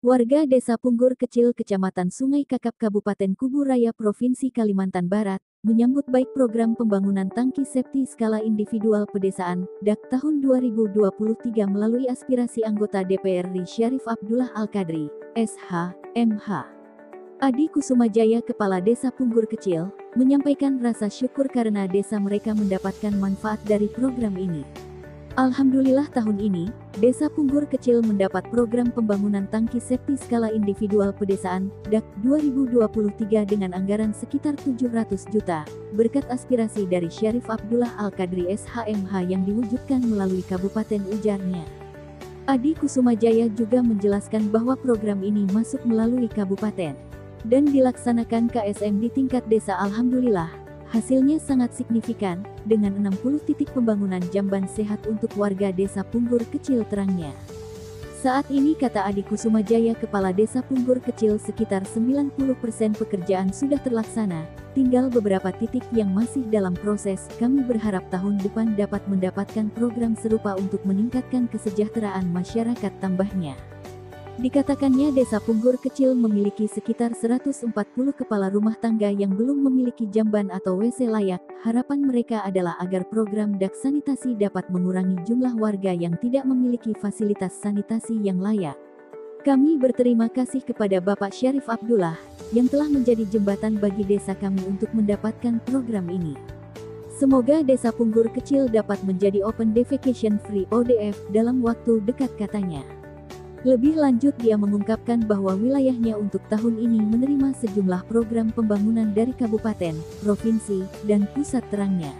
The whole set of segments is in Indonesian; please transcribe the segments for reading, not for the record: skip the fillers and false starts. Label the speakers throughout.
Speaker 1: Warga Desa Punggur Kecil Kecamatan Sungai Kakap Kabupaten Kubu Raya Provinsi Kalimantan Barat menyambut baik program pembangunan tangki septi skala individual pedesaan (DAK) tahun 2023 melalui aspirasi anggota DPR RI Syarif Abdullah Al-Qadri, SH, MH. Adi Kusumajaya, Kepala Desa Punggur Kecil, menyampaikan rasa syukur karena desa mereka mendapatkan manfaat dari program ini. Alhamdulillah tahun ini, Desa Punggur Kecil mendapat program pembangunan tangki septi skala individual pedesaan (DAK) 2023 dengan anggaran sekitar 700 juta, berkat aspirasi dari Syarif Abdullah Al-Qadri SHMH yang diwujudkan melalui kabupaten ujarnya. Adi Kusumajaya juga menjelaskan bahwa program ini masuk melalui kabupaten dan dilaksanakan KSM di tingkat desa. Alhamdulillah, hasilnya sangat signifikan, dengan 60 titik pembangunan jamban sehat untuk warga Desa Punggur Kecil, terangnya. Saat ini, kata Adi Kusumajaya, Kepala Desa Punggur Kecil, sekitar 90% pekerjaan sudah terlaksana, tinggal beberapa titik yang masih dalam proses. Kami berharap tahun depan dapat mendapatkan program serupa untuk meningkatkan kesejahteraan masyarakat, tambahnya. Dikatakannya Desa Punggur Kecil memiliki sekitar 140 kepala rumah tangga yang belum memiliki jamban atau WC layak. Harapan mereka adalah agar program DAK sanitasi dapat mengurangi jumlah warga yang tidak memiliki fasilitas sanitasi yang layak. Kami berterima kasih kepada Bapak Syarif Abdullah, yang telah menjadi jembatan bagi desa kami untuk mendapatkan program ini. Semoga Desa Punggur Kecil dapat menjadi Open Defecation Free (ODF) dalam waktu dekat, katanya. Lebih lanjut, dia mengungkapkan bahwa wilayahnya untuk tahun ini menerima sejumlah program pembangunan dari kabupaten, provinsi, dan pusat, terangnya.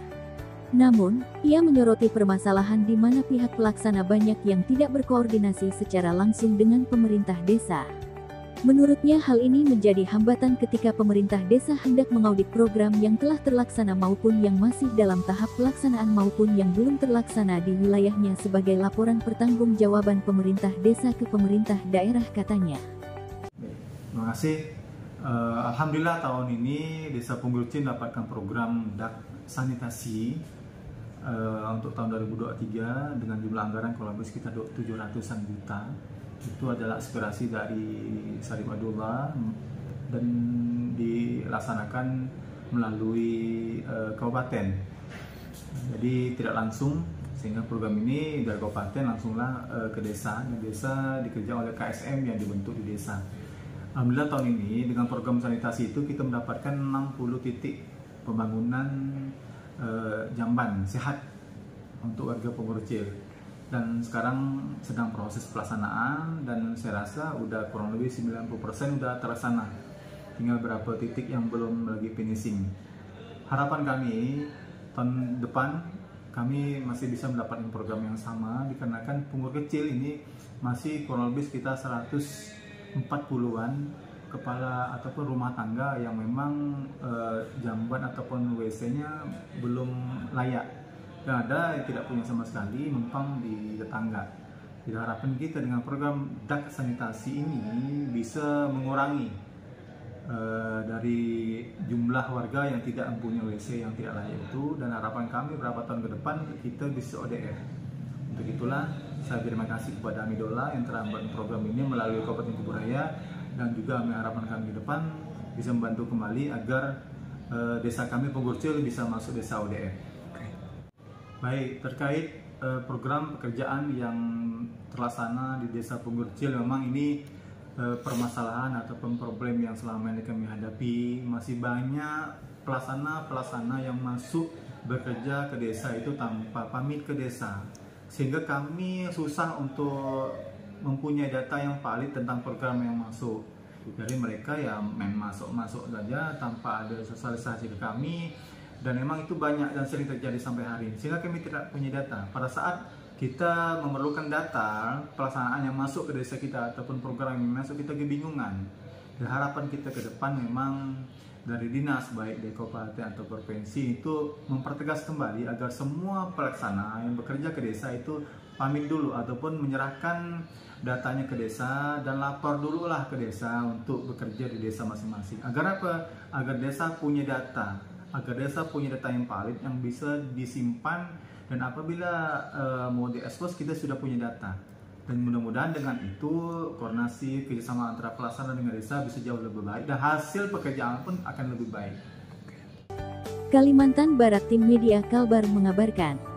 Speaker 1: Namun, ia menyoroti permasalahan di mana pihak pelaksana banyak yang tidak berkoordinasi secara langsung dengan pemerintah desa. Menurutnya hal ini menjadi hambatan ketika pemerintah desa hendak mengaudit program yang telah terlaksana maupun yang masih dalam tahap pelaksanaan maupun yang belum terlaksana di wilayahnya sebagai laporan pertanggungjawaban pemerintah desa ke pemerintah daerah, katanya.
Speaker 2: Terima kasih. Alhamdulillah tahun ini Desa Punggur Kecil mendapatkan program DAK sanitasi untuk tahun 2023 dengan jumlah anggaran kurang lebih sekitar 700-an juta. Itu adalah aspirasi dari Syarif Abdullah dan dilaksanakan melalui kabupaten. Jadi tidak langsung, sehingga program ini dari kabupaten langsunglah ke desa, dan desa dikerjakan oleh KSM yang dibentuk di desa. Alhamdulillah tahun ini dengan program sanitasi itu kita mendapatkan 60 titik pembangunan jamban sehat untuk warga Punggur Kecil. Dan sekarang sedang proses pelaksanaan, dan saya rasa udah kurang lebih 90% udah terlaksana. Tinggal beberapa titik yang belum lagi finishing. Harapan kami tahun depan kami masih bisa mendapatkan program yang sama, dikarenakan Punggur Kecil ini masih kurang lebih sekitar 140-an kepala ataupun rumah tangga yang memang jamban ataupun WC-nya belum layak. Dan ada yang tidak punya sama sekali, numpang di tetangga. Jadi harapan kita dengan program DAK sanitasi ini bisa mengurangi dari jumlah warga yang tidak mempunyai WC yang tidak layak itu, dan harapan kami beberapa tahun ke depan kita bisa ODF. Untuk itulah saya terima kasih kepada Amidola yang telah membuat program ini melalui Kabupaten Kubu Raya, dan juga harapan kami ke depan bisa membantu kembali agar desa kami Punggur Kecil bisa masuk desa ODF. Baik, terkait program pekerjaan yang terlaksana di Desa Punggur Kecil, memang ini permasalahan ataupun problem yang selama ini kami hadapi. Masih banyak pelaksana yang masuk bekerja ke desa itu tanpa pamit ke desa, sehingga kami susah untuk mempunyai data yang valid tentang program yang masuk. Jadi mereka ya main masuk saja tanpa ada sosialisasi ke kami. Dan memang itu banyak dan sering terjadi sampai hari ini, sehingga kami tidak punya data. Pada saat kita memerlukan data pelaksanaan yang masuk ke desa kita ataupun program yang masuk, kita kebingungan. Dan harapan kita ke depan memang dari dinas, baik dari kabupaten atau provinsi, itu mempertegas kembali agar semua pelaksana yang bekerja ke desa itu pamit dulu ataupun menyerahkan datanya ke desa dan lapor dululah ke desa untuk bekerja di desa masing-masing. Agar apa? Agar desa punya data. Agar desa punya data yang valid yang bisa disimpan, dan apabila mau diekspos kita sudah punya data. Dan mudah-mudahan dengan itu koordinasi kerjasama antara pelaksana dengan desa bisa jauh lebih baik dan hasil pekerjaan pun akan lebih baik.
Speaker 1: Kalimantan Barat, Tim Media Kalbar mengabarkan.